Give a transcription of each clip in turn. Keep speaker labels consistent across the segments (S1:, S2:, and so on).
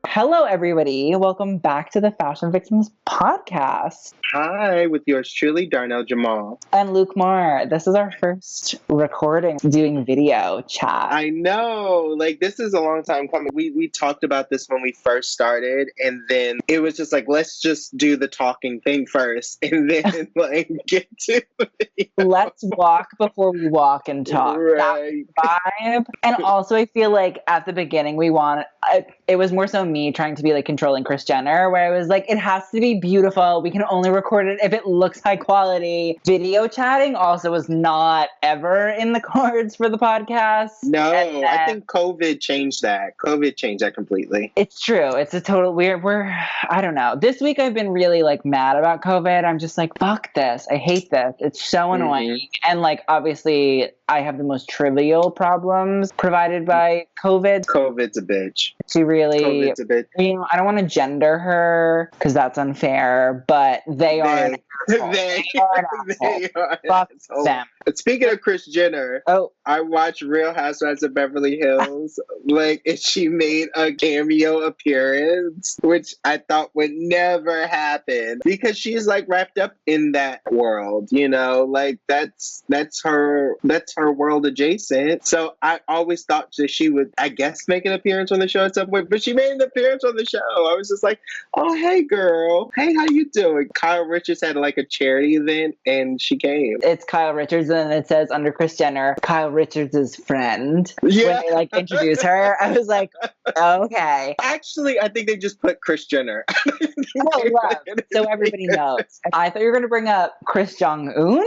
S1: Hello, everybody. Welcome back to the Fashion Victims podcast.
S2: Hi, with yours truly, Darnell Jamal.
S1: And Luke Marr. This is our first recording doing video chat.
S2: I know, like, this is a long time coming. We talked about this when we first started, and then it was just like, let's just do the talking thing first, and then, like, get to it.
S1: Let's walk before we walk and talk.
S2: Right.
S1: That vibe. And also, I feel like at the beginning, it was more so me trying to be like controlling Kris Jenner, where I was like, it has to be beautiful. We can only record it if it looks high quality. Video chatting also was not ever in the cards for the podcast.
S2: No, I think COVID changed that. COVID changed that completely.
S1: It's true. It's a total I don't know. This week I've been really like mad about COVID. I'm just like, fuck this. I hate this. It's so annoying. And like, obviously I have the most trivial problems provided by COVID.
S2: COVID's a bitch.
S1: COVID's a bitch. You know, I don't want to gender her because that's unfair, but they are an asshole. They are Fuck them.
S2: Speaking of Kris Jenner, I watched Real Housewives of Beverly Hills, and she made a cameo appearance, which I thought would never happen because she's like wrapped up in that world, you know, like that's her world adjacent. So I always thought that she would, I guess, make an appearance on the show at some point, but she made an appearance on the show. I was just like, oh, hey girl, hey, how you doing? Kyle Richards had like a charity event and she came.
S1: It's Kyle Richards and it says under Kris Jenner, Kyle Richards' friend.
S2: Yeah.
S1: When they like introduce her, I was like, okay.
S2: Actually, I think they just put Kris Jenner.
S1: So everybody knows. I thought you were going to bring up Kris Jong-un.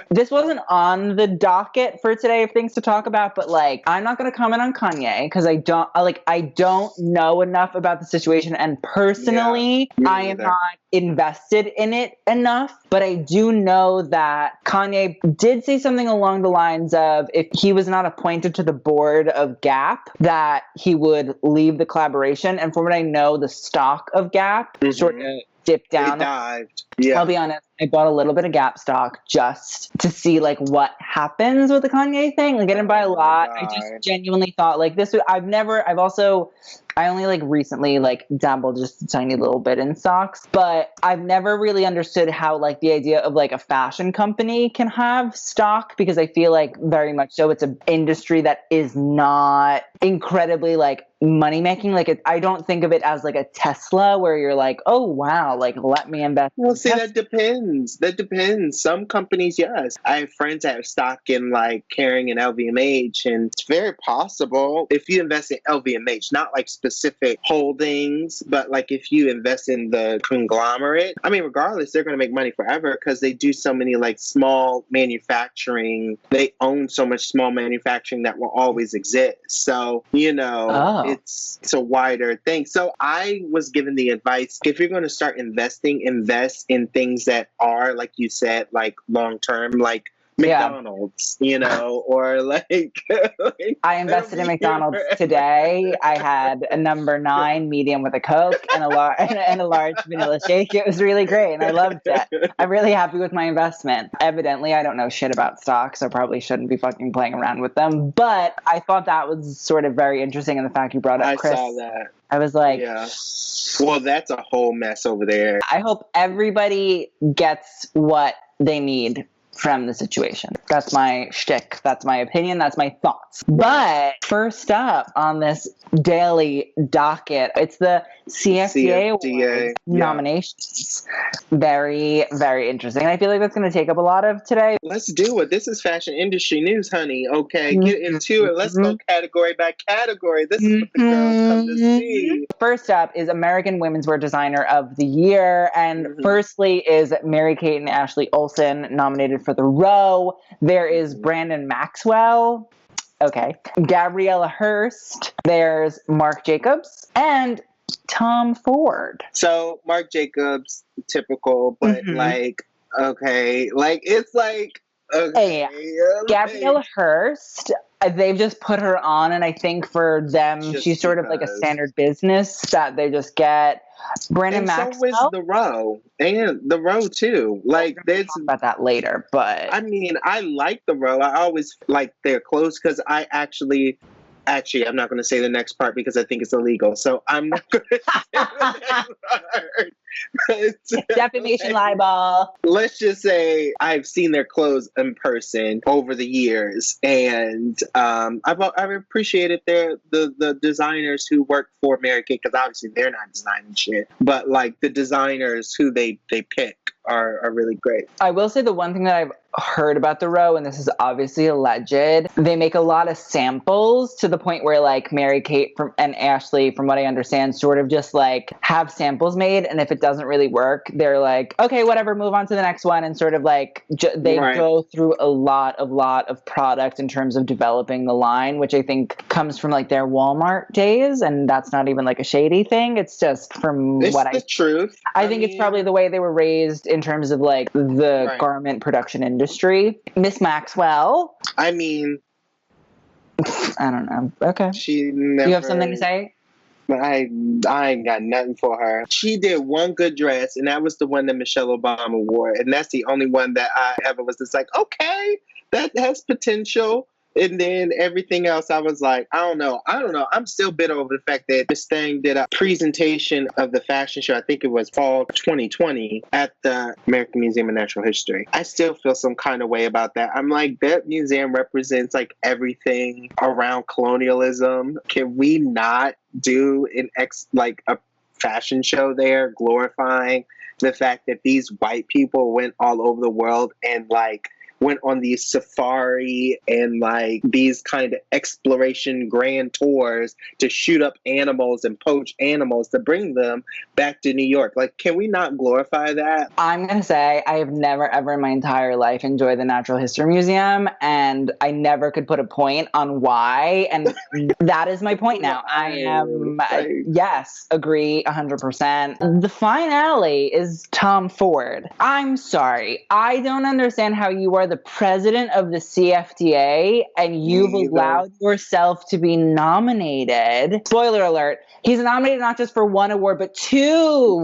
S1: This wasn't on the docket for today of things to talk about, but like, I'm not going to comment on Kanye because I don't know enough about the situation, and personally, I am not invested in it enough. But I do know that Kanye did say something along the lines of, if he was not appointed to the board of Gap, that he would leave the collaboration. And from what I know, the stock of Gap sort of dipped down.
S2: It dived. Yeah.
S1: I'll be honest, I bought a little bit of Gap stock just to see like what happens with the Kanye thing. Like I didn't buy a lot. I just genuinely thought like this. I only like recently like dabbled just a tiny little bit in stocks, but I've never really understood how like the idea of like a fashion company can have stock, because I feel like very much so it's an industry that is not incredibly like money making. Like I don't think of it as like a Tesla where you're like, oh wow, like let me invest.
S2: Well, see, that depends. Some companies, yes. I have friends that have stock in like Kering and LVMH, and it's very possible if you invest in LVMH, not like specific holdings, but like if you invest in the conglomerate, I mean, regardless, they're going to make money forever because they do so many like small manufacturing. They own so much small manufacturing that will always exist. So, you know, it's a wider thing. So I was given the advice, if you're going to start investing, invest in things that are, like you said, like long-term, like McDonald's, you know, or like
S1: I invested in McDonald's today. I had a number 9 medium with a Coke and a large vanilla shake. It was really great and I loved it. I'm really happy with my investment. Evidently, I don't know shit about stocks, so probably shouldn't be fucking playing around with them. But I thought that was sort of very interesting, and the fact you brought up Kris.
S2: I saw that.
S1: I was like,
S2: well, that's a whole mess over there.
S1: I hope everybody gets what they need from the situation. That's my shtick. That's my opinion. That's my thoughts. But first up on this daily docket, it's the CFDA Awards nominations. Very, very interesting. And I feel like that's going to take up a lot of today.
S2: Let's do it. This is fashion industry news, honey. Okay, get into it. Let's go category by category. This is what the girls come to see.
S1: First up is American Women's Wear Designer of the Year. And firstly is Mary-Kate and Ashley Olsen, nominated for the Row. There is Brandon Maxwell. Okay. Gabriella Hearst. There's Marc Jacobs. And Tom Ford.
S2: So Marc Jacobs, typical, but like, okay. Like, it's like, okay.
S1: Gabriella Hearst, they've just put her on, and I think for them, she's sort of like a standard business that they just get. Brandon
S2: And so is
S1: Maxwell.
S2: the Row. And the Row too. Like
S1: We'll
S2: there's
S1: talk about that later, but
S2: I mean, I like the Row. I always like their clothes because I actually I'm not going to say the next part because I think it's illegal. So I'm not going to say the next part. But,
S1: defamation libel.
S2: let's just say I've seen their clothes in person over the years, and I've appreciated the designers who work for Mary Kay, because obviously they're not designing shit, but like the designers who they pick are really great.
S1: I will say the one thing that I've heard about the Row, and this is obviously alleged, they make a lot of samples to the point where like Mary Kate and Ashley, from what I understand, sort of just like have samples made, and if it doesn't really work, they're like, okay, whatever, move on to the next one, and sort of like they go through a lot of product in terms of developing the line, which I think comes from like their Walmart days, and that's not even like a shady thing. It's just from
S2: truth.
S1: I think it's probably the way they were raised in terms of like the garment production industry. Miss Maxwell.
S2: I mean,
S1: I don't know. Okay. You have something to say?
S2: I ain't got nothing for her. She did one good dress, and that was the one that Michelle Obama wore, and that's the only one that I ever was just like, okay, that has potential. And then everything else, I was like, I don't know. I'm still bitter over the fact that Miss Thang did a presentation of the fashion show. I think it was fall 2020 at the American Museum of Natural History. I still feel some kind of way about that. I'm like, that museum represents like everything around colonialism. Can we not do a fashion show there glorifying the fact that these white people went all over the world and like went on these safari and like these kind of exploration grand tours to shoot up animals and poach animals to bring them back to New York? Like, can we not glorify that?
S1: I'm going to say I have never ever in my entire life enjoyed the Natural History Museum, and I never could put a point on why, and that is my point now. Yes, agree 100%. The finale is Tom Ford. I'm sorry. I don't understand how you are the president of the CFDA and you've allowed yourself to be nominated. Spoiler alert. He's nominated not just for one award, but two.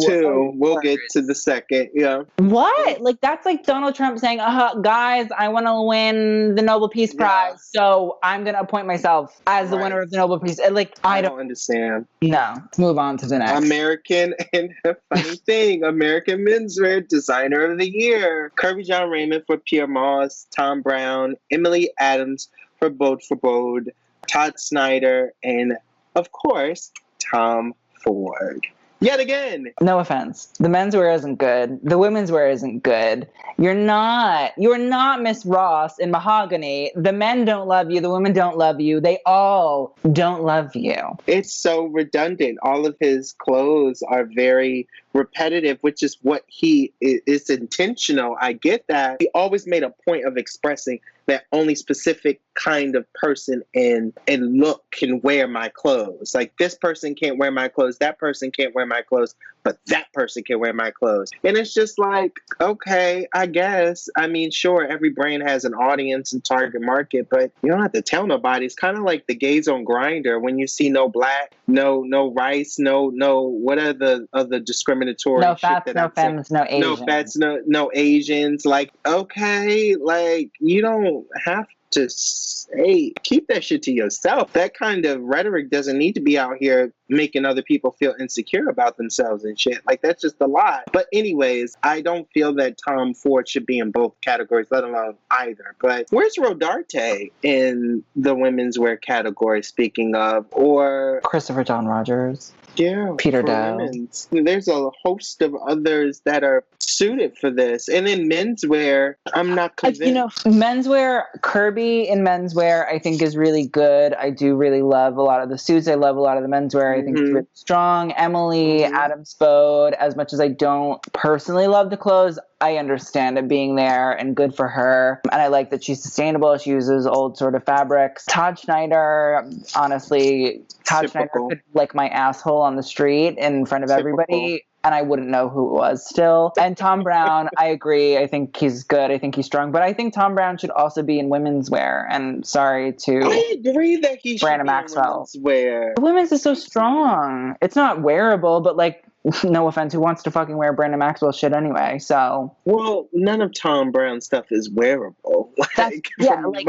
S2: We'll get to the second. Yeah.
S1: What? Like, that's like Donald Trump saying, guys, I want to win the Nobel Peace Prize, so I'm going to appoint myself as the winner of the Nobel Peace. Like, I don't
S2: understand.
S1: No. Let's move on to the next.
S2: American, and a funny thing, American Menswear Designer of the Year. Kirby John Raymond for Pierre Moss, Tom Brown, Emily Adams for Bode, Todd Snyder, and of course, Tom Ford. Yet again.
S1: No offense. The menswear isn't good. The women's wear isn't good. You're not Miss Ross in Mahogany. The men don't love you. The women don't love you. They all don't love you.
S2: It's so redundant. All of his clothes are very repetitive, which is what is intentional. I get that. He always made a point of expressing that only specific kind of person and look can wear my clothes. Like, this person can't wear my clothes, that person can't wear my clothes, but that person can wear my clothes. And it's just like, okay, I guess. I mean, sure, every brand has an audience and target market, but you don't have to tell nobody. It's kind of like the gays on Grindr. When you see no black, no rice, no what are the other discriminatory
S1: no
S2: shit
S1: fats,
S2: that
S1: no femmes, no Asians.
S2: No fats, no Asians. Like, okay, like, you don't have to say, keep that shit to yourself. That kind of rhetoric doesn't need to be out here making other people feel insecure about themselves and shit. Like, that's just a lot. But anyways, I don't feel that Tom Ford should be in both categories, let alone either. But where's Rodarte in the women's wear category, speaking of? Or
S1: Christopher John Rogers.
S2: Yeah,
S1: Peter Dow.
S2: Women's. There's a host of others that are suited for this. And in menswear, I'm not convinced.
S1: Menswear, Kirby in menswear, I think is really good. I do really love a lot of the suits. I love a lot of the menswear. I think it's really strong. Emily Adams Bode, as much as I don't personally love the clothes, I understand it being there and good for her. And I like that she's sustainable. She uses old sort of fabrics. Todd Schneider, honestly, Schneider could lick my asshole on the street in front of everybody, and I wouldn't know who it was still. And Tom Brown, I agree. I think he's good. I think he's strong. But I think Tom Brown should also be in women's wear. And sorry to
S2: I agree that he should
S1: Brandon
S2: be
S1: Maxwell.
S2: in women's wear.
S1: The women's is so strong. It's not wearable, but like, no offense, who wants to fucking wear Brandon Maxwell shit anyway? So,
S2: well, none of Tom Brown's stuff is wearable. For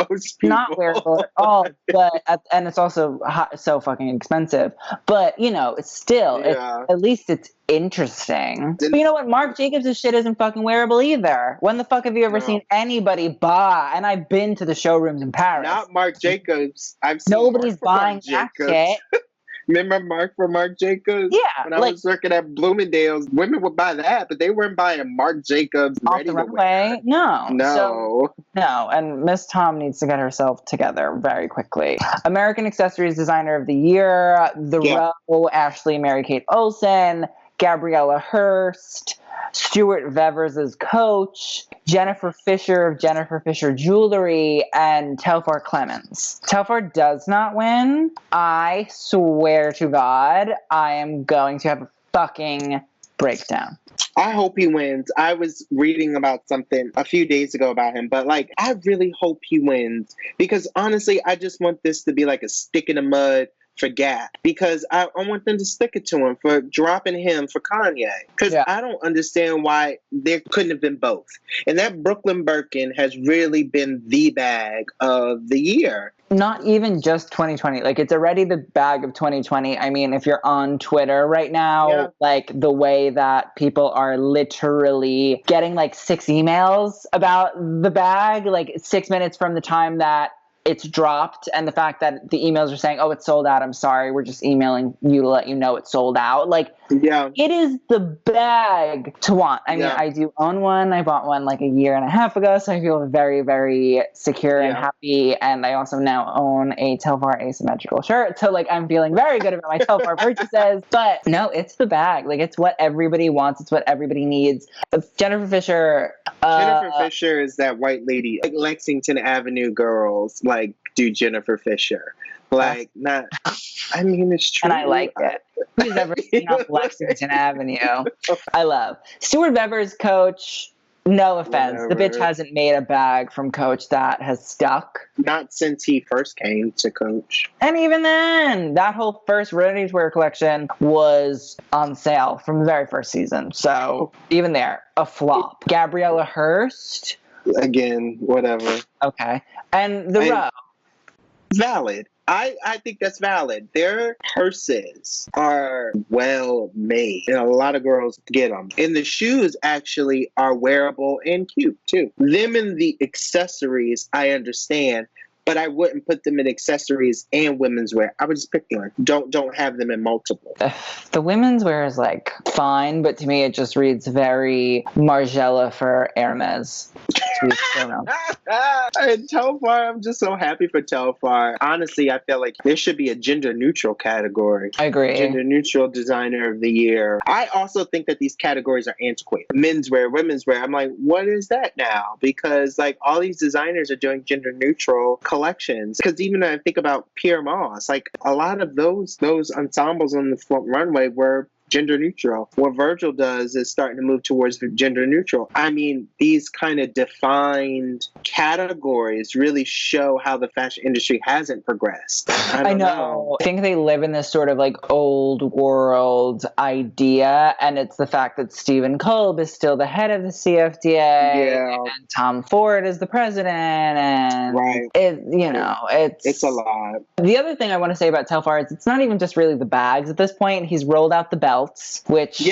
S2: most people,
S1: not wearable at all. But and it's also so fucking expensive. But it's still, at least it's interesting. But you know what? Marc Jacobs' shit isn't fucking wearable either. When the fuck have you ever seen anybody buy? And I've been to the showrooms in Paris.
S2: Not Marc Jacobs. I've seen
S1: nobody's buying that shit.
S2: Remember Marc Jacobs?
S1: Yeah.
S2: When I was working at Bloomingdale's, women would buy that, but they weren't buying Marc Jacobs
S1: off
S2: ready
S1: the
S2: to
S1: runway.
S2: wear. No.
S1: No, and Miss Tom needs to get herself together very quickly. American Accessories Designer of the Year, The Row, Ashley Mary-Kate Olsen, Gabriella Hearst, Stuart Vevers as Coach, Jennifer Fisher of Jennifer Fisher Jewelry, and Telfar Clemens. Telfar does not win. I swear to God, I am going to have a fucking breakdown.
S2: I hope he wins. I was reading about something a few days ago about him, but I really hope he wins because honestly, I just want this to be like a stick in the mud for Gap because I want them to stick it to him for dropping him for Kanye because I don't understand why there couldn't have been both. And that Brooklyn Birkin has really been the bag of the year.
S1: Not even just 2020. It's already the bag of 2020. I mean, if you're on Twitter right now, the way that people are literally getting 6 emails about the bag, 6 minutes from the time that it's dropped, and the fact that the emails are saying, oh, it's sold out, I'm sorry, we're just emailing you to let you know it's sold out. It is the bag to want. I mean, I do own one. I bought one a year and a half ago, so I feel very, very secure and happy. And I also now own a Telfar asymmetrical shirt, so I'm feeling very good about my Telfar purchases. But no, it's the bag. It's what everybody wants. It's what everybody needs. Jennifer Fisher.
S2: Jennifer Fisher is that white lady, Lexington Avenue girls. Do Jennifer Fisher. I mean, it's true.
S1: And I like it. Who's ever seen off Lexington Avenue? I love. Stuart Vevers, Coach. No offense.
S2: Whatever.
S1: The bitch hasn't made a bag from Coach that has stuck.
S2: Not since he first came to Coach.
S1: And even then, that whole first ready-to-wear collection was on sale from the very first season. So even there, a flop. Gabriella Hearst.
S2: Again, whatever.
S1: Okay. And The Row.
S2: Valid. I think that's valid. Their purses are well made, and a lot of girls get them. And the shoes actually are wearable and cute too. Them and the accessories, I understand, but I wouldn't put them in accessories and women's wear. I would just pick one. Don't have them in multiple.
S1: The women's wear is fine, but to me it just reads very Margiela for Hermes.
S2: And Telfar, I'm just so happy for Telfar. Honestly, I feel like there should be a gender neutral category.
S1: I agree.
S2: Gender neutral designer of the year. I also think that these categories are antiquated. Menswear, women's wear. I'm what is that now? Because all these designers are doing gender neutral collections. Because even when I think about Pierre Moss, a lot of those ensembles on the front runway were gender neutral. What Virgil does is starting to move towards gender neutral. I mean, these kind of defined categories really show how the fashion industry hasn't progressed. I know.
S1: I think they live in this sort of old world idea, and it's the fact that Stephen Kolb is still the head of the CFDA, and Tom Ford is the president, and it's
S2: a lot.
S1: The other thing I want to say about Telfar is it's not even just really the bags at this point. He's rolled out the belts, which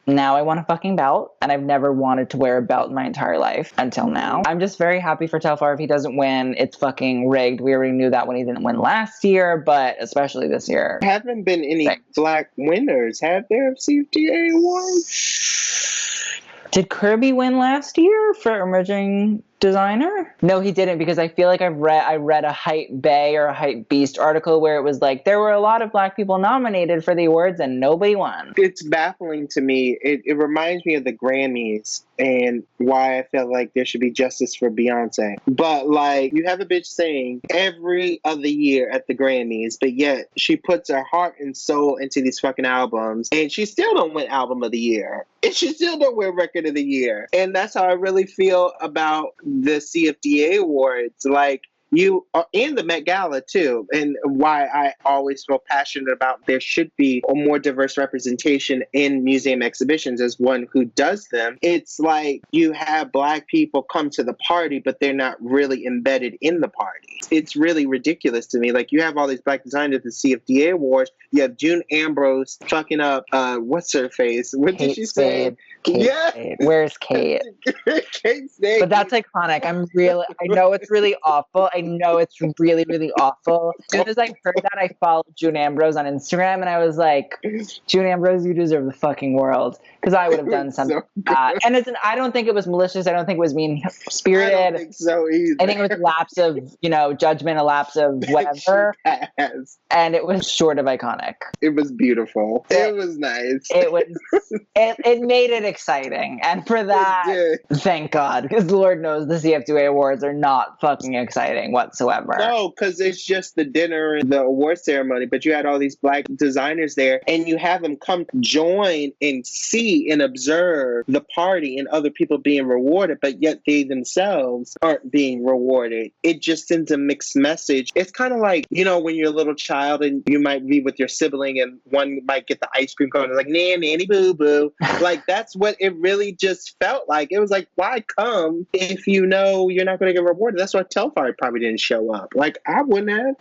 S1: now I want a fucking belt, and I've never wanted to wear a belt in my entire life until now. I'm just very happy for Telfar. If he doesn't win, it's fucking rigged. We already knew that when he didn't win last year, but especially this year.
S2: There haven't been any black winners, have there, of CFDA awards?
S1: Did Kirby win last year for emerging designer? No, he didn't, because I feel like I read a Hype Bay or a Hype Beast article where it was there were a lot of black people nominated for the awards and nobody won.
S2: It's baffling to me. It reminds me of the Grammys and why I feel like there should be justice for Beyonce. But you have a bitch saying every other year at the Grammys, but yet she puts her heart and soul into these fucking albums, and she still don't win album of the year, and she still don't win record of the year. And that's how I really feel about the CFDA awards. you are in the Met Gala too, and why I always feel passionate about there should be a more diverse representation in museum exhibitions as one who does them. It's like you have Black people come to the party, but they're not really embedded in the party. It's really ridiculous to me. Like, you have all these Black designers at the CFDA Awards. You have June Ambrose fucking up, what's her face? What
S1: Kate
S2: did she say?
S1: Spade. Kate Spade. Where's Kate?
S2: Kate Spade.
S1: But that's iconic. I know it's really awful. I know it's really, really awful. As soon as I heard that, I followed June Ambrose on Instagram, and I was like, June Ambrose, you deserve the fucking world. Because I would have done something like that. And I don't think it was malicious. I don't think it was mean-spirited.
S2: I don't think so either.
S1: I think it was a lapse of, judgment, a lapse of whatever. And it was short of iconic.
S2: It was beautiful. It was nice.
S1: It made it exciting. And for that, thank God. Because Lord knows the CFDA Awards are not fucking exciting whatsoever.
S2: No, because it's just the dinner and the award ceremony. But you had all these Black designers there, and you have them come join and see and observe the party and other people being rewarded, but yet they themselves aren't being rewarded. It just sends a mixed message. It's kind of like, when you're a little child and you might be with your sibling and one might get the ice cream cone and like, nanny boo boo. Like, that's what it really just felt like. It was like, why come if you know you're not going to get rewarded? That's why Telfar probably didn't show up. Like, I wouldn't have.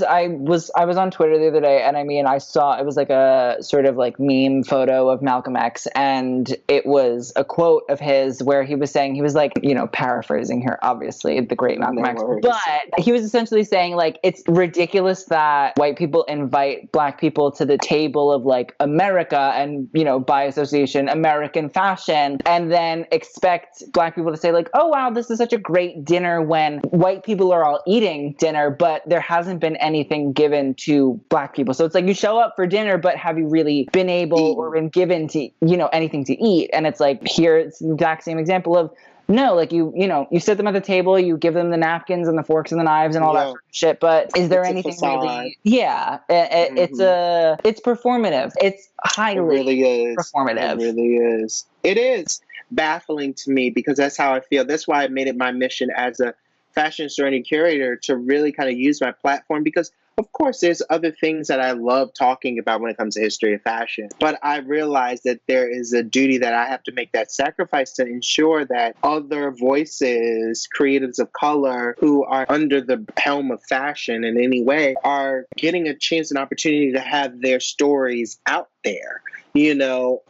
S1: I was on Twitter the other day, and I saw, it was like a sort of like meme photo of Malcolm X, and it was a quote of his where he was saying, he was like, paraphrasing here, obviously, the great Malcolm X, but he was essentially saying, like, it's ridiculous that white people invite Black people to the table of like America and, by association, American fashion, and then expect Black people to say like, oh wow, this is such a great dinner, when white people are all eating dinner, but there hasn't been anything given to Black people. So it's like, you show up for dinner, but have you really been able or been given to, anything to eat? And it's like, here it's the exact same example of, no, like you sit them at the table, you give them the napkins and the forks and the knives and all that sort of shit. But is there anything really? Yeah, it's performative. It's highly performative.
S2: It really is. It is baffling to me because that's how I feel. That's why I made it my mission as a fashion historian and curator to really kind of use my platform, because of course, there's other things that I love talking about when it comes to history of fashion. But I realize that there is a duty that I have to make that sacrifice to ensure that other voices, creatives of color who are under the helm of fashion in any way, are getting a chance and opportunity to have their stories out there,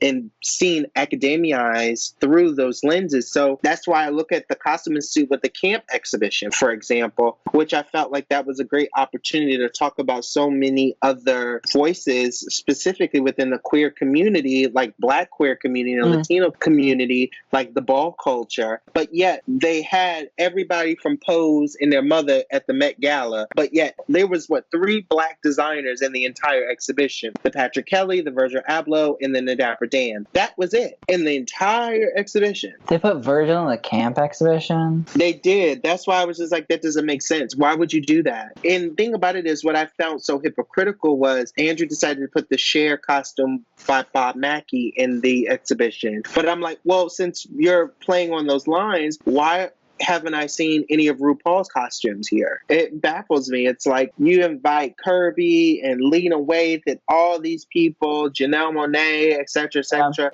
S2: and seen academiazed through those lenses. So that's why I look at the costume and suit with the camp exhibition, for example, which I felt like that was a great opportunity to talk about so many other voices, specifically within the queer community, like Black queer community and Latino community, like the ball culture. But yet they had everybody from Pose and their mother at the Met Gala. But yet there was, 3 Black designers in the entire exhibition. The Patrick Kelly, the Virgil Abloh, and then the Dapper Dan. That was it in the entire exhibition.
S1: They put Virgil in the camp exhibition?
S2: They did. That's why I was just like, that doesn't make sense. Why would you do that? And the thing about it is, what I found so hypocritical was Andrew decided to put the Cher costume by Bob Mackie in the exhibition. But I'm like, well, since you're playing on those lines, why haven't I seen any of RuPaul's costumes here? It baffles me. It's like you invite Kirby and Lena Waithe and all these people, Janelle Monáe, et cetera,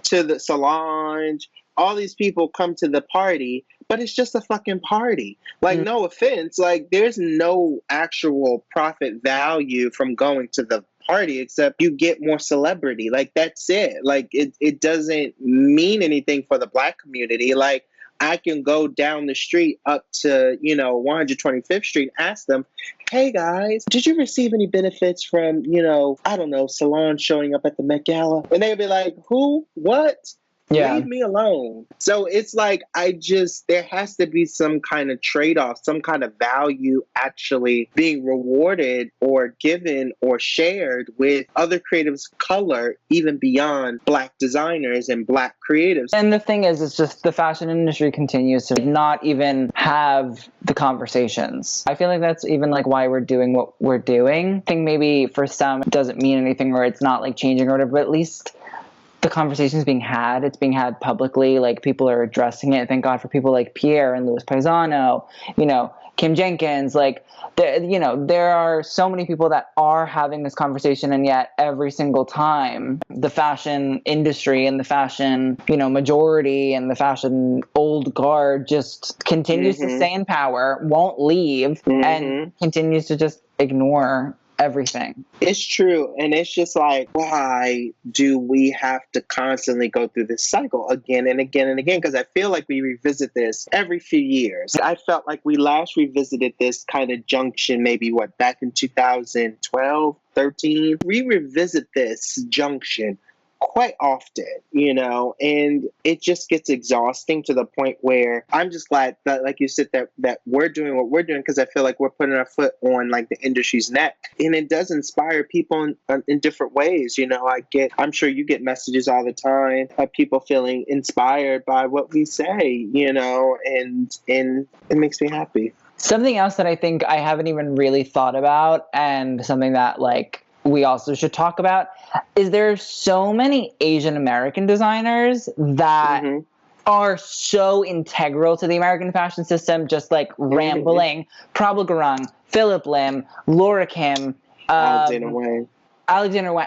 S2: to the Solange. All these people come to the party, but it's just a fucking party. Like, no offense, like there's no actual profit value from going to the party except you get more celebrity. Like, that's it. Like, it doesn't mean anything for the Black community. Like, I can go down the street up to, 125th Street, ask them, hey guys, did you receive any benefits from, I don't know, Solange showing up at the Met Gala? And they'd be like, who? What? Yeah. Leave me alone. So it's like, there has to be some kind of trade-off, some kind of value actually being rewarded or given or shared with other creatives of color, even beyond Black designers and Black creatives.
S1: And the thing is, it's just the fashion industry continues to not even have the conversations. I feel like that's even like why we're doing what we're doing. I think maybe for some it doesn't mean anything or it's not like changing or whatever, but at least the conversation is being had. It's being had publicly. Like, people are addressing it. Thank God for people like Pierre and Louis Paisano, Kim Jenkins, like, there are so many people that are having this conversation, and yet every single time the fashion industry and the fashion, majority and the fashion old guard just continues to stay in power, won't leave, and continues to just ignore everything.
S2: It's true. And it's just like, why do we have to constantly go through this cycle again and again and again? Because I feel like we revisit this every few years. I felt like we last revisited this kind of junction, maybe back in 2012, 13. We revisit this junction quite often, and it just gets exhausting to the point where I'm just glad that, like you said, that we're doing what we're doing, because I feel like we're putting our foot on like the industry's neck, and it does inspire people in different ways. I'm sure you get messages all the time of people feeling inspired by what we say, and it makes me happy.
S1: Something else that I think I haven't even really thought about, and something that we also should talk about, is there so many Asian American designers that are so integral to the American fashion system, just like rambling. Prabal Gurung, Philip Lim, Laura Kim, Alexander Wang.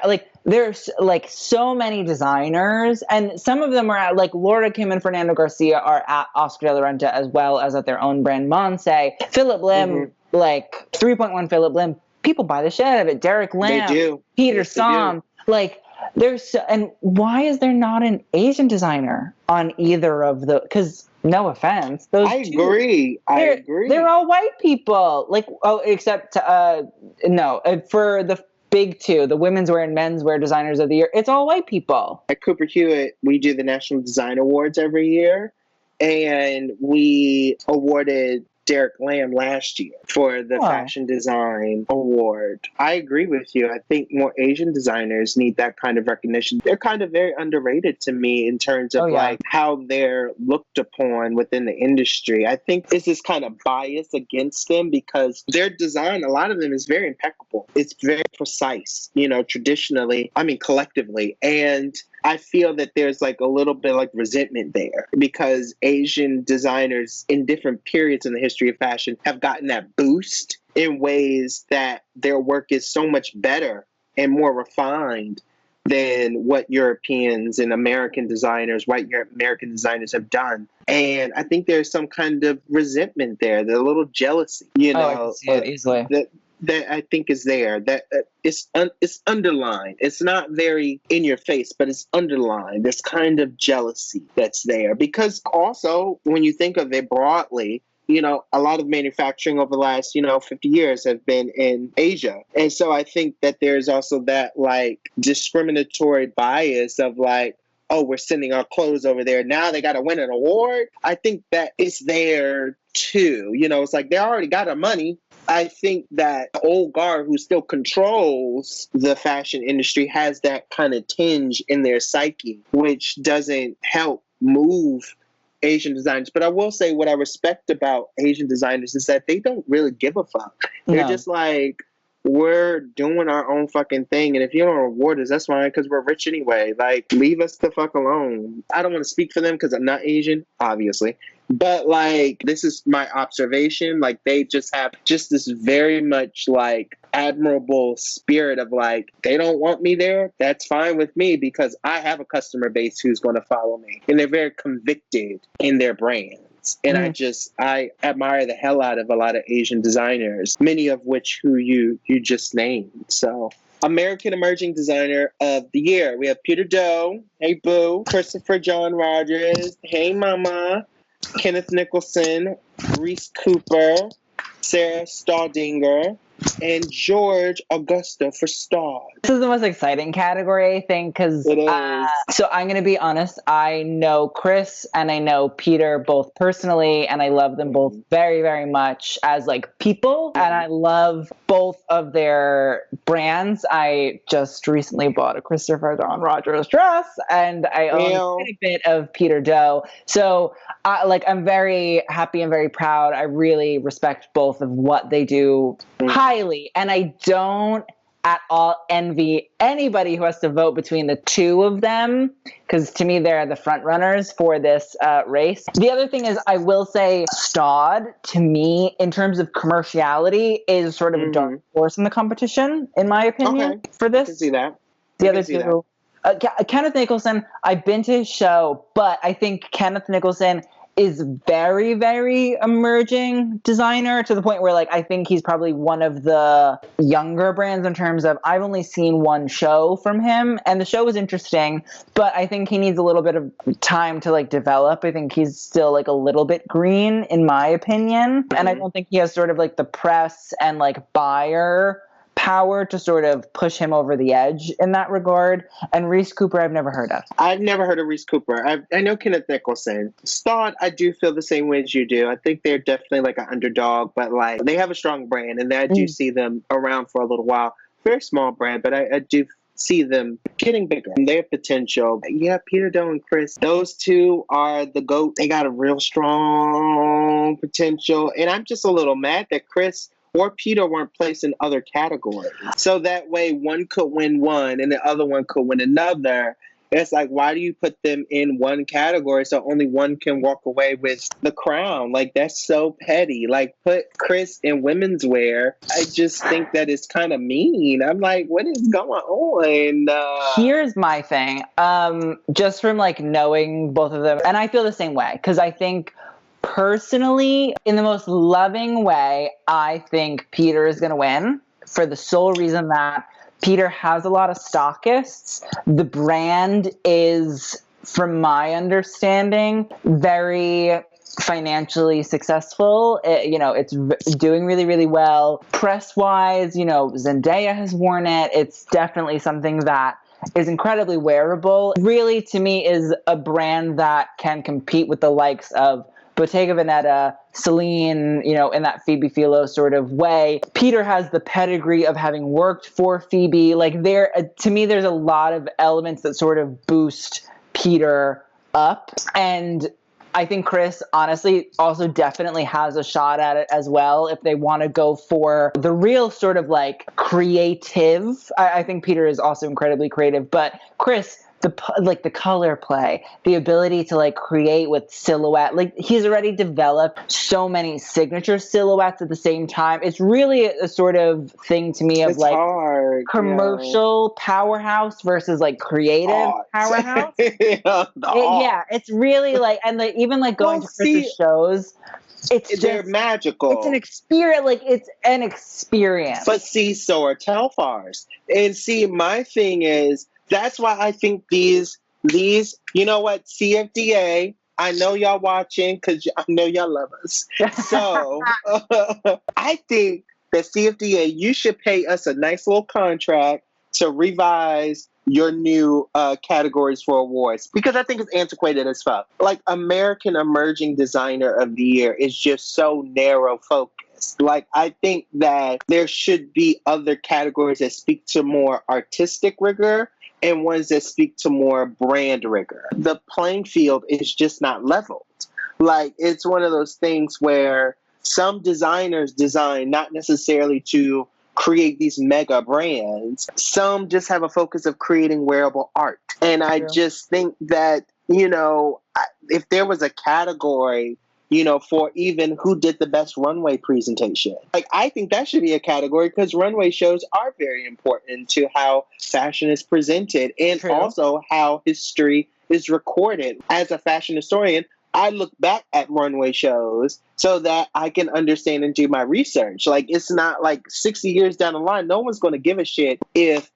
S1: Like, there's so many designers, and some of them are at, Laura Kim and Fernando Garcia are at Oscar de la Renta as well as at their own brand Monse. Philip Lim, 3.1 Philip Lim, people buy the shit out of it. Derek Lam,
S2: they do.
S1: Peter Som, and why is there not an Asian designer on either of the? Because no offense, those
S2: I agree.
S1: They're all white people. Except for the big two, the women's wear and menswear designers of the year, it's all white people.
S2: At Cooper Hewitt, we do the National Design Awards every year, and we awarded Derek Lam last year for the Fashion Design Award. I agree with you. I think more Asian designers need that kind of recognition. They're kind of very underrated to me in terms of how they're looked upon within the industry. I think this is kind of bias against them because their design, a lot of them is very impeccable. It's very precise, traditionally, collectively. And I feel that there's a little bit resentment there because Asian designers in different periods in the history of fashion have gotten that boost in ways that their work is so much better and more refined than what Europeans and American designers, white American designers have done. And I think there's some kind of resentment there, a little jealousy,
S1: I can see it easily.
S2: That I think is there, that it's underlined. It's not very in your face, but it's underlined. This kind of jealousy that's there. Because also, when you think of it broadly, a lot of manufacturing over the last, 50 years have been in Asia. And so I think that there's also that discriminatory bias of oh, we're sending our clothes over there. Now they got to win an award. I think that it's there too. It's they already got our money. I think that the old guard who still controls the fashion industry has that kind of tinge in their psyche, which doesn't help move Asian designers. But I will say what I respect about Asian designers is that they don't really give a fuck. They're just we're doing our own fucking thing. And if you don't reward us, that's fine because we're rich anyway. Leave us the fuck alone. I don't want to speak for them because I'm not Asian, obviously. But this is my observation. They just have just this very much admirable spirit of they don't want me there. That's fine with me because I have a customer base who's going to follow me. And they're very convicted in their brands. And I admire the hell out of a lot of Asian designers, many of which who you just named. So American Emerging Designer of the Year. We have Peter Doe. Hey, boo. Christopher John Rogers. Hey, mama. Kenneth Nicholson, Reese Cooper, Sarah Staudinger, and George Augusta for Staud.
S1: This is the most exciting category, I think, because so I'm going to be honest. I know Chris and I know Peter both personally, and I love them both very, very much as people, and I love both of their brands. I just recently bought a Christopher John Rogers dress, and I own a bit of Peter Doe. So I'm very happy and very proud. I really respect both of what they do highly, and I don't at all envy anybody who has to vote between the two of them, because to me, they're the front runners for this race. The other thing is, I will say Staud, to me, in terms of commerciality, is sort of a dark horse in the competition, in my opinion, for this.
S2: I can see that.
S1: The other two, Kenneth Nicholson, I've been to his show, but I think Kenneth Nicholson is very, very emerging designer, to the point where, like, I think he's probably one of the younger brands in terms of, I've only seen one show from him, and the show was interesting, but I think he needs a little bit of time to, like, develop. I think he's still, like, a little bit green, in my opinion, and I don't think he has sort of, like, the press and, like, buyer power to sort of push him over the edge in that regard. And Reese Cooper, I've never heard of.
S2: I've never heard of Reese Cooper. I know Kenneth Nicholson. Staud, I do feel the same way as you do. I think they're definitely like an underdog, but like they have a strong brand, and I do see them around for a little while. Very small brand, but I do see them getting bigger. They have potential. Yeah, Peter Doe and Chris, those two are the GOAT. They got a real strong potential. And I'm just a little mad that Chris or Peter weren't placed in other categories. So that way one could win one and the other one could win another. It's like, why do you put them in one category so only one can walk away with the crown? Like, that's so petty. Like, put Chris in women's wear. I just think that it's kind of mean. I'm like, what is going on?
S1: Here's my thing. Just from like knowing both of them, and I feel the same way, because I think personally, in the most loving way, I think Peter is going to win, for the sole reason that Peter has a lot of stockists. The brand is, from my understanding, very financially successful. It's doing really, really well. Press-wise, Zendaya has worn it. It's definitely something that is incredibly wearable. Really, to me, is a brand that can compete with the likes of Bottega Veneta, Celine, in that Phoebe Philo sort of way. Peter has the pedigree of having worked for Phoebe. Like, to me, there's a lot of elements that sort of boost Peter up. And I think Chris, honestly, also definitely has a shot at it as well, if they want to go for the real sort of like creative. I think Peter is also incredibly creative, but Chris, the color play, the ability to like create with silhouette, like he's already developed so many signature silhouettes at the same time. It's really a sort of thing to me of
S2: it's
S1: like
S2: hard,
S1: commercial powerhouse versus like creative powerhouse. It's really like, and like even like going to Chris's shows,
S2: they're magical.
S1: It's an experience. Like, it's an experience.
S2: But see, so are Telfars. And see, my thing is, that's why I think these, you know what, CFDA, I know y'all watching because I know y'all love us. So I think that CFDA, you should pay us a nice little contract to revise your new categories for awards, because I think it's antiquated as fuck. Like, American Emerging Designer of the Year is just so narrow focused. Like, I think that there should be other categories that speak to more artistic rigor and ones that speak to more brand rigor. The playing field is just not leveled. Like, it's one of those things where some designers design not necessarily to create these mega brands. Some just have a focus of creating wearable art. And I just think that, if there was a category, for even who did the best runway presentation, like, I think that should be a category, because runway shows are very important to how fashion is presented and also how history is recorded. As a fashion historian, I look back at runway shows so that I can understand and do my research. Like, it's not like 60 years down the line, no one's going to give a shit if,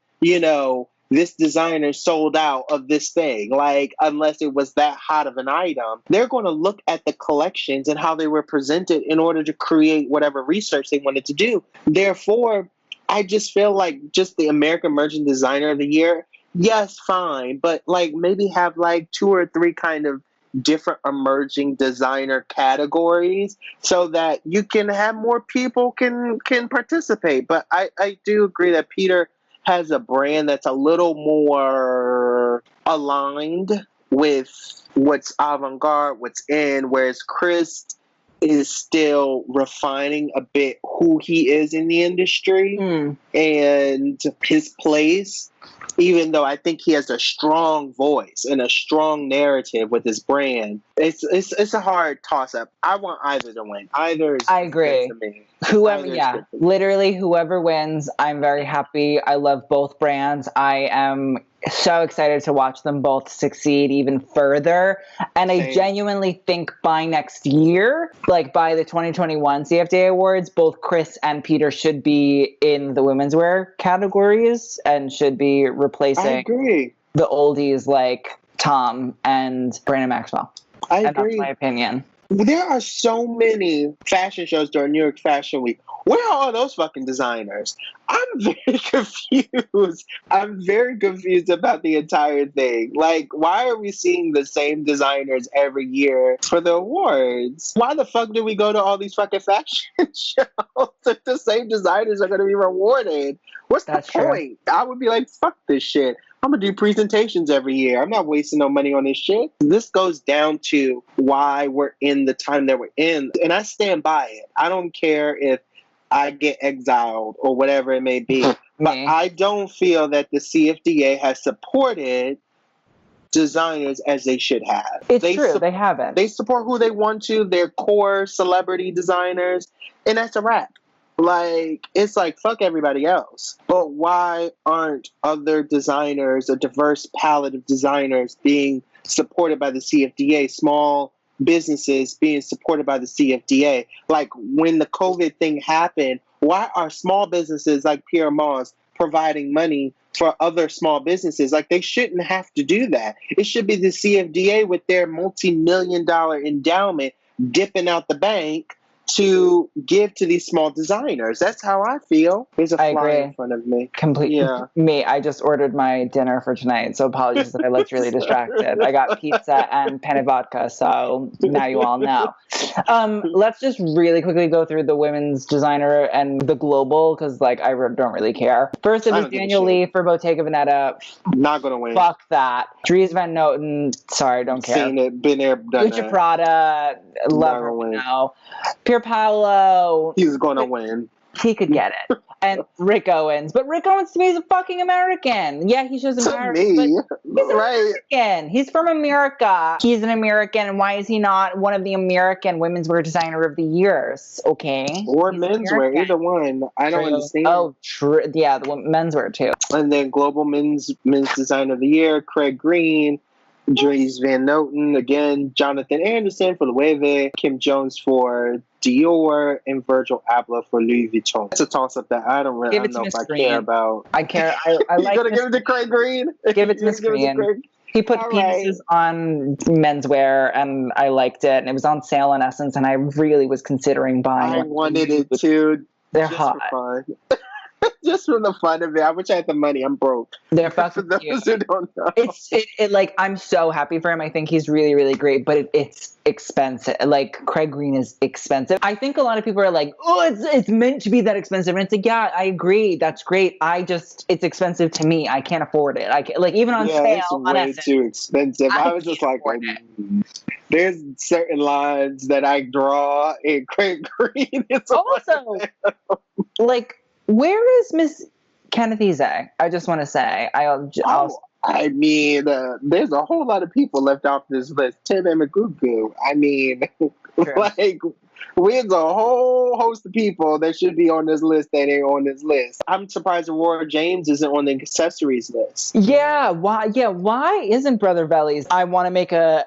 S2: this designer sold out of this thing, like, unless it was that hot of an item. They're going to look at the collections and how they were presented in order to create whatever research they wanted to do. Therefore, I just feel like just the American Emerging Designer of the Year, yes, fine, but like maybe have like 2 or 3 kind of different emerging designer categories so that you can have more people can participate. But I do agree that Peter has a brand that's a little more aligned with what's avant-garde, what's in, whereas Chris is still refining a bit who he is in the industry and his place, even though I think he has a strong voice and a strong narrative with his brand. It's a hard toss-up. I want either to win. Either is
S1: I agree.
S2: good to me.
S1: Whoever, yeah, literally whoever wins, I'm very happy. I love both brands. I am so excited to watch them both succeed even further. And I genuinely think by next year, like by the 2021 CFDA Awards, both Chris and Peter should be in the women's wear categories and should be replacing the oldies like Tom and Brandon Maxwell.
S2: I agree.
S1: And that's my opinion.
S2: There are so many fashion shows during New York Fashion Week. Where are all those fucking designers? I'm very confused. I'm very confused about the entire thing. Like, why are we seeing the same designers every year for the awards? Why the fuck do we go to all these fucking fashion shows if the same designers are going to be rewarded? What's the point? I would be like, fuck this shit. I'm going to do presentations every year. I'm not wasting no money on this shit. This goes down to why we're in the time that we're in. And I stand by it. I don't care if I get exiled or whatever it may be. But I don't feel that the CFDA has supported designers as they should have.
S1: It's true. They haven't.
S2: They support who they want to. They're core celebrity designers. And that's a wrap. Like, it's like, fuck everybody else. But why aren't other designers, a diverse palette of designers being supported by the CFDA, small businesses being supported by the CFDA? Like, when the COVID thing happened, why are small businesses like Pierre Moss providing money for other small businesses? Like, they shouldn't have to do that. It should be the CFDA with their multi-million-dollar endowment dipping out the bank to give to these small designers. That's how I feel. There's a fly in front of me.
S1: Completely. Yeah. Me, I just ordered my dinner for tonight, so apologies that I looked really distracted. I got pizza and penne vodka, so now you all know. Let's just really quickly go through the women's designer and the global, because like I don't really care. First, it was Daniel Lee for Bottega Veneta.
S2: Not gonna win.
S1: Fuck that. Dries Van Noten. Sorry, don't care.
S2: Seen it, been there, done
S1: Gucci Prada. Love her now. Pier Paolo.
S2: He's gonna win.
S1: He could get it. And Rick Owens. But Rick Owens to me is a fucking American. Yeah, he shows American. But he's American. He's from America. He's an American. And why is he not one of the American women's wear designer of the years? Okay.
S2: Or menswear, either one. I don't understand.
S1: Oh, true. Yeah, the menswear too.
S2: And then global men's designer of the year, Craig Green. Dries Van Noten, again, Jonathan Anderson for Loewe, Kim Jones for Dior, and Virgil Abloh for Louis Vuitton. It's a toss-up that I don't know if I care about.
S1: I care. I like.
S2: You gonna give it to Craig Green?
S1: Give it to Miss Green. He put penises on menswear, and I liked it. And it was on sale in Essence, and I really was considering buying.
S2: I wanted it too.
S1: They're hot.
S2: Just for the fun of it. I wish I had the money. I'm broke.
S1: They're fucking
S2: for those who don't know.
S1: It like, I'm so happy for him. I think he's really, really great, but it's expensive. Like, Craig Green is expensive. I think a lot of people are like, oh, it's meant to be that expensive. And it's like, yeah, I agree. That's great. It's expensive to me. I can't afford it. I can't, like, even on sale.
S2: It's way too expensive. I was just like, there's certain lines that I draw in Craig Green. It's
S1: also, like, where is Miss Kenneth Eze? I just want to say.
S2: I mean, there's a whole lot of people left off this list. Tim and McGugu. I mean, like, there's a whole host of people that should be on this list that ain't on this list. I'm surprised Aurora James isn't on the accessories list.
S1: Yeah, why? Yeah, why isn't Brother Bellies? I want to make a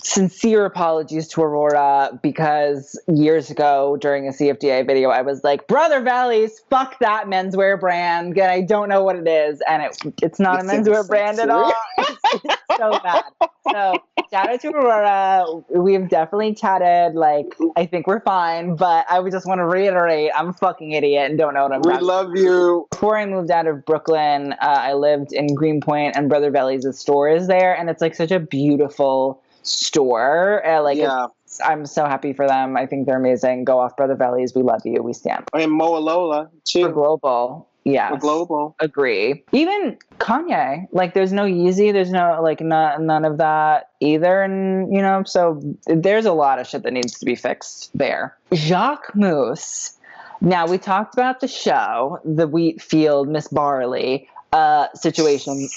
S1: sincere apologies to Aurora, because years ago during a CFDA video, I was like, Brother Valleys, fuck that menswear brand. And I don't know what it is. And it's not a menswear brand at all. It's so bad. So shout out to Aurora. We've definitely chatted. Like, I think we're fine, but I would just want to reiterate, I'm a fucking idiot and don't know what I'm talking about.
S2: We love you.
S1: Before I moved out of Brooklyn, I lived in Greenpoint, and Brother Valleys' store is there. And it's like such a beautiful store. I'm so happy for them. I think they're amazing. Go off, Brother Valleys. We love you. We stand.
S2: And Moa Lola too.
S1: For global. Yes.
S2: We're global.
S1: Agree. Even Kanye, like there's no Yeezy, there's no like none of that either. And you know, so there's a lot of shit that needs to be fixed there. Jacquemus. Now we talked about the show, the wheat field, Miss Barley situation.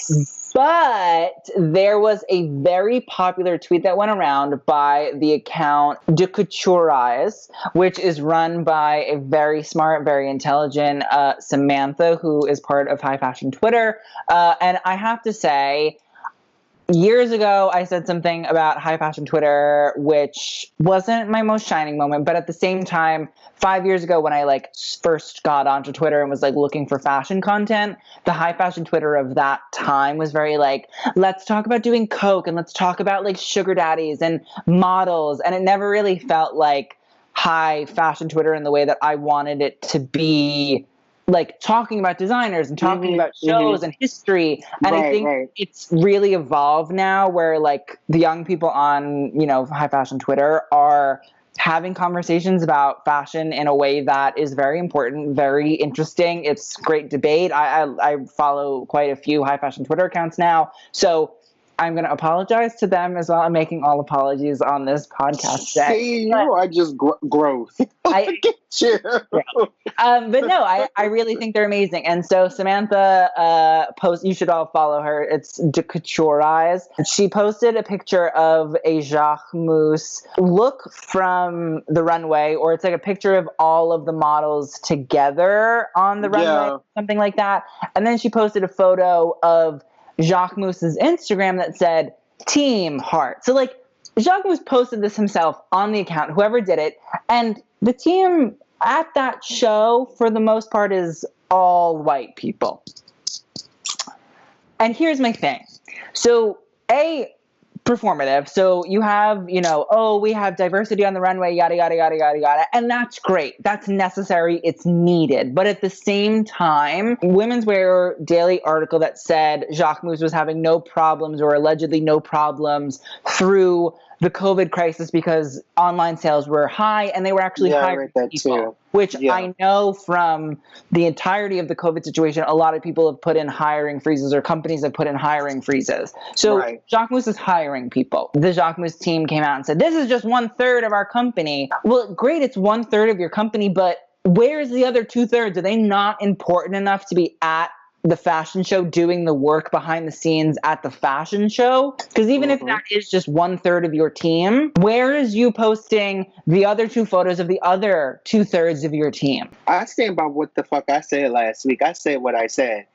S1: But there was a very popular tweet that went around by the account De Coutureize, which is run by a very smart, very intelligent Samantha, who is part of high fashion Twitter. And I have to say, years ago, I said something about high fashion Twitter, which wasn't my most shining moment. But at the same time, 5 years ago, when I like first got onto Twitter and was like looking for fashion content, the high fashion Twitter of that time was very like, let's talk about doing coke and let's talk about like sugar daddies and models. And it never really felt like high fashion Twitter in the way that I wanted it to be, like talking about designers and talking about shows and history. And I think it's really evolved now where like the young people on, you know, high fashion Twitter are having conversations about fashion in a way that is very important, very interesting. It's great debate. I follow quite a few high fashion Twitter accounts now. So I'm going to apologize to them as well. I'm making all apologies on this podcast today.
S2: See, you are just growth. I get you.
S1: But no, I really think they're amazing. And so Samantha you should all follow her. It's De Coutureize. She posted a picture of a Jacquemus look from the runway, or it's like a picture of all of the models together on the runway, something like that. And then she posted a photo of Jacquemus's Instagram that said Team Heart. So like Jacquemus posted this himself on the account, whoever did it, and the team at that show for the most part is all white people. And here's my thing. So performative. So you have, you know, oh, we have diversity on the runway, yada, yada, yada, yada, yada. And that's great. That's necessary. It's needed. But at the same time, Women's Wear daily article that said Jacquemus was having no problems or allegedly no problems through the COVID crisis because online sales were high and they were actually hiring people. Too. Which I know from the entirety of the COVID situation, a lot of people have put in hiring freezes or companies have put in hiring freezes. So Jacquemus is hiring people. The Jacquemus team came out and said, this is just 1/3 of our company. Well, great, it's 1/3 of your company, but where's the other 2/3? Are they not important enough to be at the fashion show doing the work behind the scenes at the fashion show? Because even if that is just 1/3 of your team, where is you posting the other 2 photos of the other 2/3 of your team?
S2: I stand by what the fuck I said last week. I said what I said.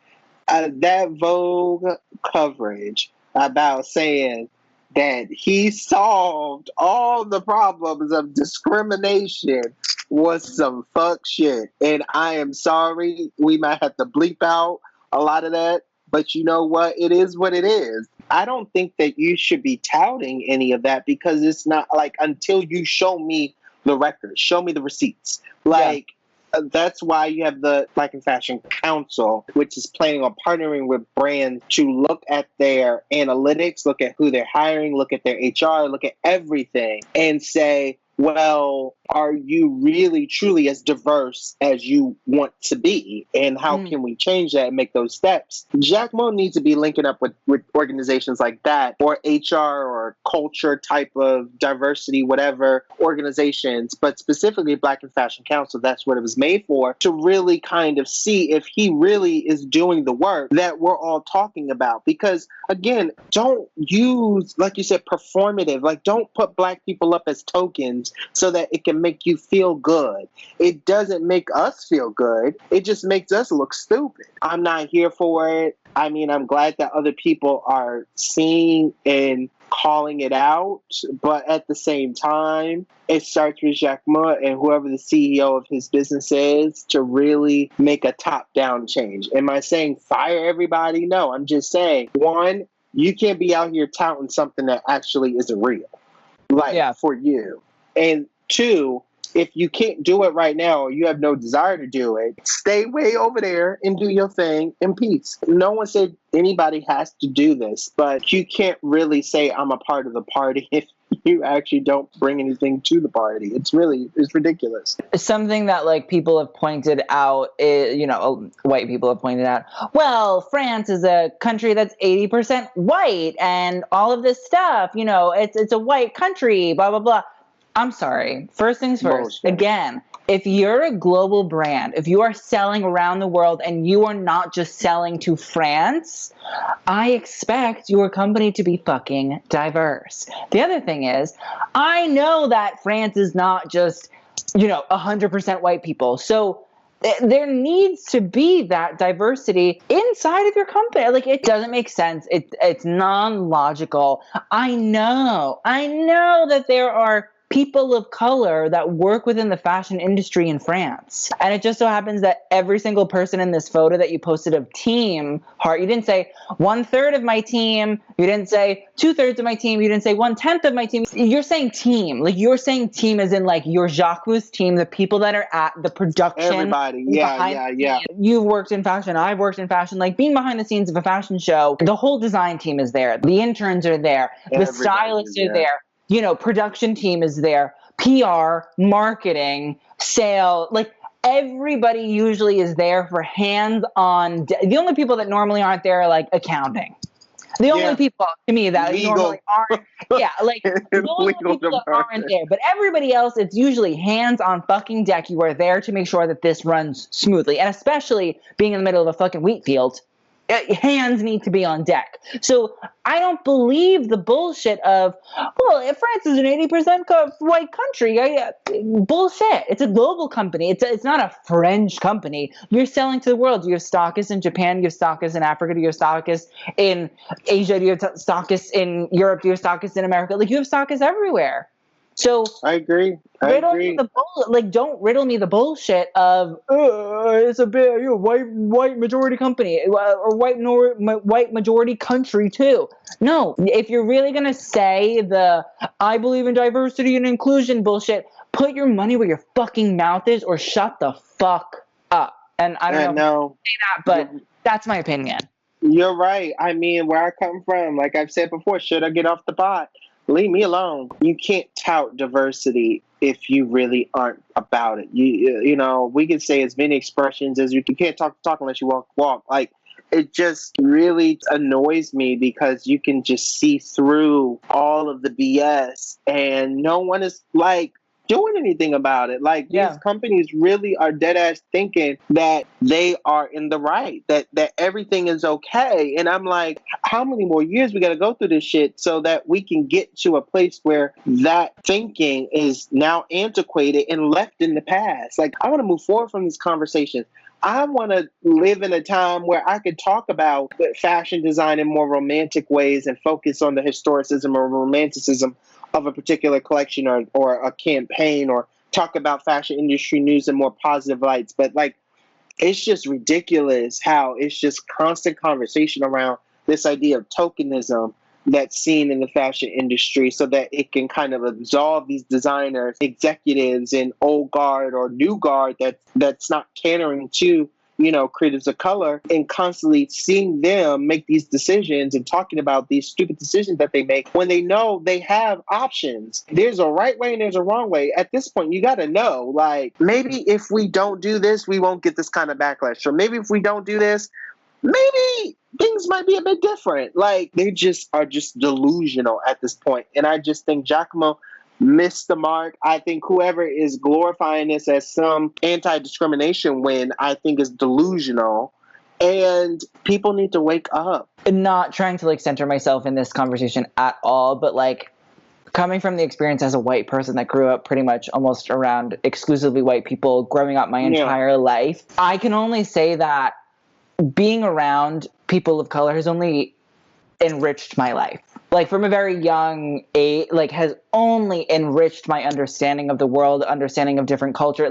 S2: That Vogue coverage about saying that he solved all the problems of discrimination was some fuck shit. And I am sorry. We might have to bleep out a lot of that, but you know what? It is what it is. I don't think that you should be touting any of that because it's not like until you show me the records, show me the receipts. Like, that's why you have the Black and Fashion Council, which is planning on partnering with brands to look at their analytics, look at who they're hiring, look at their HR, look at everything and say, well, are you really truly as diverse as you want to be? And how can we change that and make those steps? Jacquemus needs to be linking up with organizations like that, or HR or culture type of diversity, whatever organizations, but specifically Black and Fashion Council. That's what it was made for, to really kind of see if he really is doing the work that we're all talking about. Because again, don't use, like you said, performative. Like, don't put Black people up as tokens so that it can make you feel good. It doesn't make us feel good. It just makes us look stupid. I'm not here for it. I mean, I'm glad that other people are seeing and calling it out, but at the same time, it starts with Jacquemus and whoever the CEO of his business is to really make a top-down change. Am I saying fire everybody? No, I'm just saying, one, you can't be out here touting something that actually isn't real, like for you. And two, if you can't do it right now or you have no desire to do it, stay way over there and do your thing in peace. No one said anybody has to do this, but you can't really say I'm a part of the party if you actually don't bring anything to the party. It's ridiculous.
S1: Something that like people have pointed out is, white people have pointed out, well, France is a country that's 80% white and all of this stuff, it's a white country, blah, blah, blah. I'm sorry. First things first, again, if you're a global brand, if you are selling around the world and you are not just selling to France, I expect your company to be fucking diverse. The other thing is, I know that France is not just, 100% white people. So there needs to be that diversity inside of your company. Like, it doesn't make sense. It's non-logical. I know that there are people of color that work within the fashion industry in France. And it just so happens that every single person in this photo that you posted of team, Heart, you didn't say 1/3 of my team, you didn't say 2/3 of my team, you didn't say 1/10 of my team. You're saying team. Like, you're saying team as in like your Jacquemus team, the people that are at the production.
S2: Everybody. Yeah.
S1: You've worked in fashion, I've worked in fashion. Like, being behind the scenes of a fashion show, the whole design team is there. The interns are there. The stylists are there. Production team is there, PR, marketing, sale, like everybody usually is there for hands-on. The only people that normally aren't there are like accounting. The only people to me that normally aren't, the only people that aren't there. But everybody else, it's usually hands on fucking deck. You are there to make sure that this runs smoothly, and especially being in the middle of a fucking wheat field. Hands need to be on deck. So I don't believe the bullshit of, well, if France is an 80% white country, bullshit. It's a global company. It's not a French company. You're selling to the world. You have stockists in Japan. You have stockists in Africa. You have stockists in Asia. You have stockists in Europe. You have stockists in America. Like, you have stockists everywhere. So
S2: I agree.
S1: Don't riddle me the bullshit of it's a bit white majority company or white majority country too. No, if you're really gonna say the I believe in diversity and inclusion bullshit, put your money where your fucking mouth is, or shut the fuck up. And I don't know if you say that, but that's my opinion.
S2: You're right. I mean, where I come from, like I've said before, should I get off the pot? Leave me alone. You can't tout diversity if you really aren't about it. We can say as many expressions as you can't talk unless you walk. Like, it just really annoys me because you can just see through all of the BS and no one is like doing anything about it. Like, these companies really are dead ass thinking that they are in the right, that everything is okay. And I'm like, how many more years we got to go through this shit so that we can get to a place where that thinking is now antiquated and left in the past? Like, I want to move forward from these conversations. I want to live in a time where I could talk about fashion design in more romantic ways and focus on the historicism or romanticism of a particular collection or a campaign, or talk about fashion industry news in more positive lights. But like, it's just ridiculous how it's just constant conversation around this idea of tokenism that's seen in the fashion industry, so that it can kind of absolve these designers, executives, and old guard or new guard that's not catering to creatives of color, and constantly seeing them make these decisions and talking about these stupid decisions that they make when they know they have options. There's a right way and there's a wrong way. At this point, you got to know, like, maybe if we don't do this, we won't get this kind of backlash. Or maybe if we don't do this, maybe things might be a bit different. Like, they are just delusional at this point. And I just think Jacquemus missed the mark. I think whoever is glorifying this as some anti-discrimination win, I think is delusional. And people need to wake up.
S1: Not trying to center myself in this conversation at all, but coming from the experience as a white person that grew up pretty much almost around exclusively white people growing up my entire life, I can only say that being around people of color has only enriched my life. From a very young age, has only enriched my understanding of the world, understanding of different culture.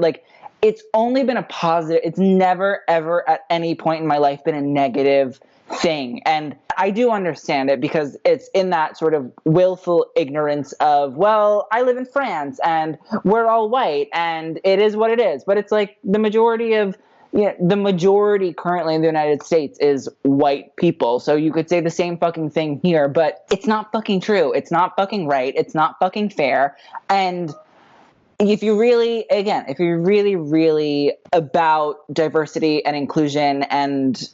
S1: It's only been a positive. It's never, ever at any point in my life been a negative thing. And I do understand it because it's in that sort of willful ignorance of, well, I live in France and we're all white and it is what it is. But it's like the majority currently in the United States is white people. So you could say the same fucking thing here, but it's not fucking true. It's not fucking right. It's not fucking fair. And if you're really, really about diversity and inclusion and,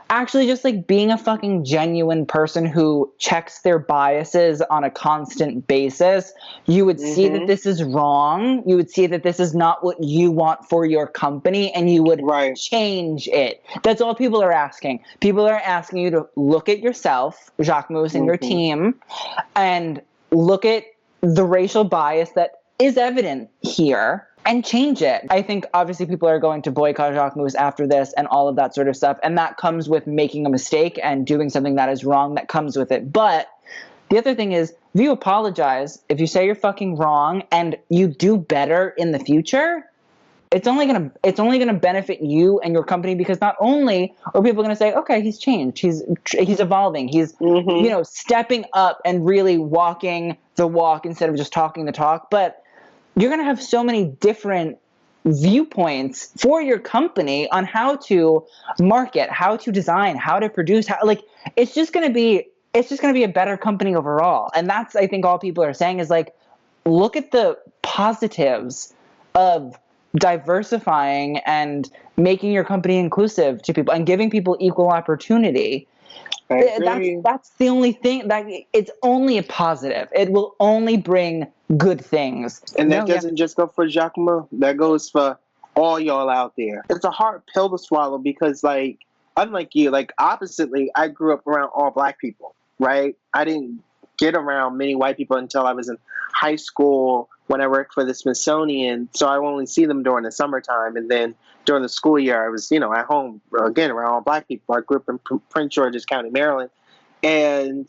S1: actually just like being a fucking genuine person who checks their biases on a constant basis, you would see that this is wrong. You would see that this is not what you want for your company, and you would change it. That's all people are asking. People are asking you to look at yourself, Jacquemus, and your team, and look at the racial bias that is evident here and change it. I think obviously people are going to boycott Jacquemus after this and all of that sort of stuff. And that comes with making a mistake and doing something that is wrong. That comes with it. But the other thing is, if you apologize, if you say you're fucking wrong and you do better in the future, it's only gonna benefit you and your company, because not only are people gonna say, okay, he's changed, he's evolving, he's stepping up and really walking the walk instead of just talking the talk, but you're going to have so many different viewpoints for your company on how to market, how to design, how to produce, it's just going to be a better company overall. And that's, I think, all people are saying is like, look at the positives of diversifying and making your company inclusive to people and giving people equal opportunity. That's the only thing. That it's only a positive. It will only bring good things.
S2: And that doesn't just go for Jacquemus. That goes for all y'all out there. It's a hard pill to swallow because, like, unlike you, like, oppositely, I grew up around all black people, right? I didn't get around many white people until I was in high school when I worked for the Smithsonian. So I only see them during the summertime. And then during the school year, I was, at home, again, around all black people. I grew up in Prince George's County, Maryland. And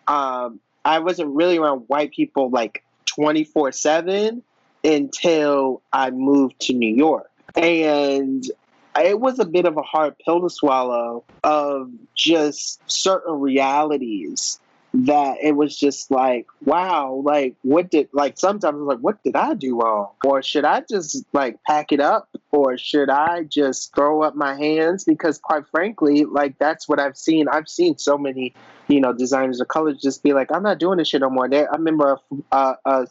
S2: I wasn't really around white people, like, 24/7 until I moved to New York. And it was a bit of a hard pill to swallow of just certain realities that it was just like, wow, like, sometimes I was like, what did I do wrong? Or should I just, like, pack it up? Or should I just throw up my hands? Because quite frankly, like, that's what I've seen. I've seen so many, designers of color just be like, I'm not doing this shit no more. I remember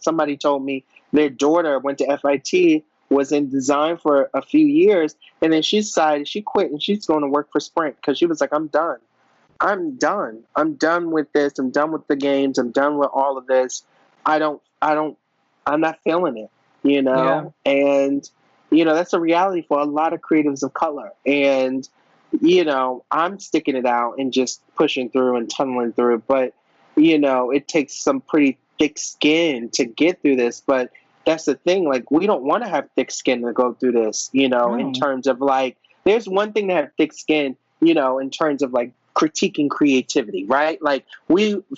S2: somebody told me their daughter went to FIT, was in design for a few years, and then she decided she quit and she's going to work for Sprint because she was like, I'm done. I'm done with this. I'm done with the games. I'm done with all of this. I'm not feeling it,
S1: Yeah.
S2: And, that's a reality for a lot of creatives of color. And, I'm sticking it out and just pushing through and tunneling through. But, it takes some pretty thick skin to get through this. But that's the thing. Like, we don't want to have thick skin to go through this, in terms of, like, there's one thing to have thick skin, in terms of, like, critiquing creativity, right? Like,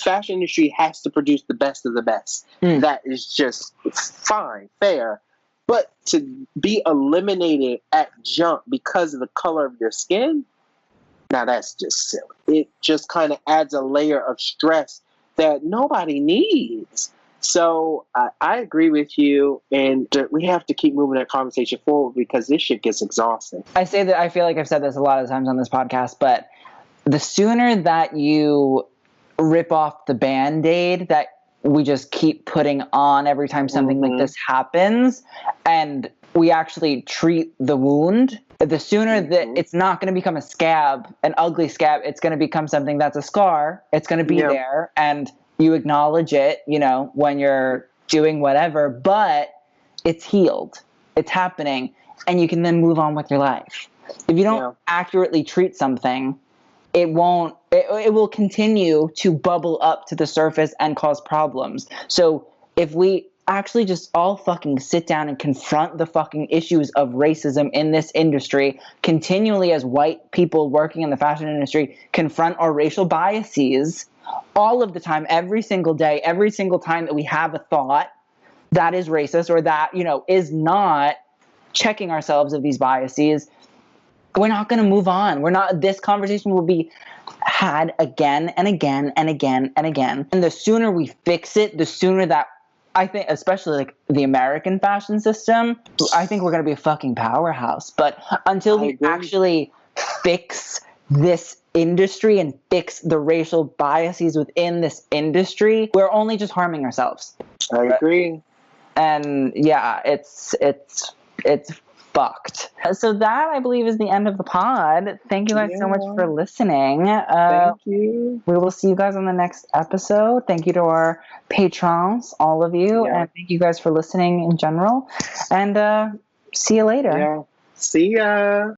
S2: fashion industry has to produce the best of the best. That is just fine, fair. But to be eliminated at jump because of the color of your skin, now that's just silly. It just kind of adds a layer of stress that nobody needs. So I agree with you, and we have to keep moving that conversation forward because this shit gets exhausting.
S1: I feel like I've said this a lot of times on this podcast, but the sooner that you rip off the Band-Aid that we just keep putting on every time something like this happens, and we actually treat the wound, the sooner that it's not going to become a scab, an ugly scab, it's going to become something that's a scar. It's going to be there, and you acknowledge it, when you're doing whatever, but it's healed. It's happening, and you can then move on with your life. If you don't accurately treat something, it will continue to bubble up to the surface and cause problems. So if we actually just all fucking sit down and confront the fucking issues of racism in this industry, continually as white people working in the fashion industry, confront our racial biases all of the time, every single day, every single time that we have a thought that is racist or that, is not checking ourselves of these biases, we're not going to move on. This conversation will be had again and again and again and again. And the sooner we fix it, the sooner that, I think, especially like the American fashion system, I think we're going to be a fucking powerhouse. But until we actually fix this industry and fix the racial biases within this industry, we're only just harming ourselves.
S2: I agree.
S1: And yeah, it's fucked. So that, I believe, is the end of the pod. Thank you guys so much for listening.
S2: Thank you.
S1: We will see you guys on the next episode. Thank you to our patrons, all of you, and thank you guys for listening in general. And see you later.
S2: Yeah. See ya.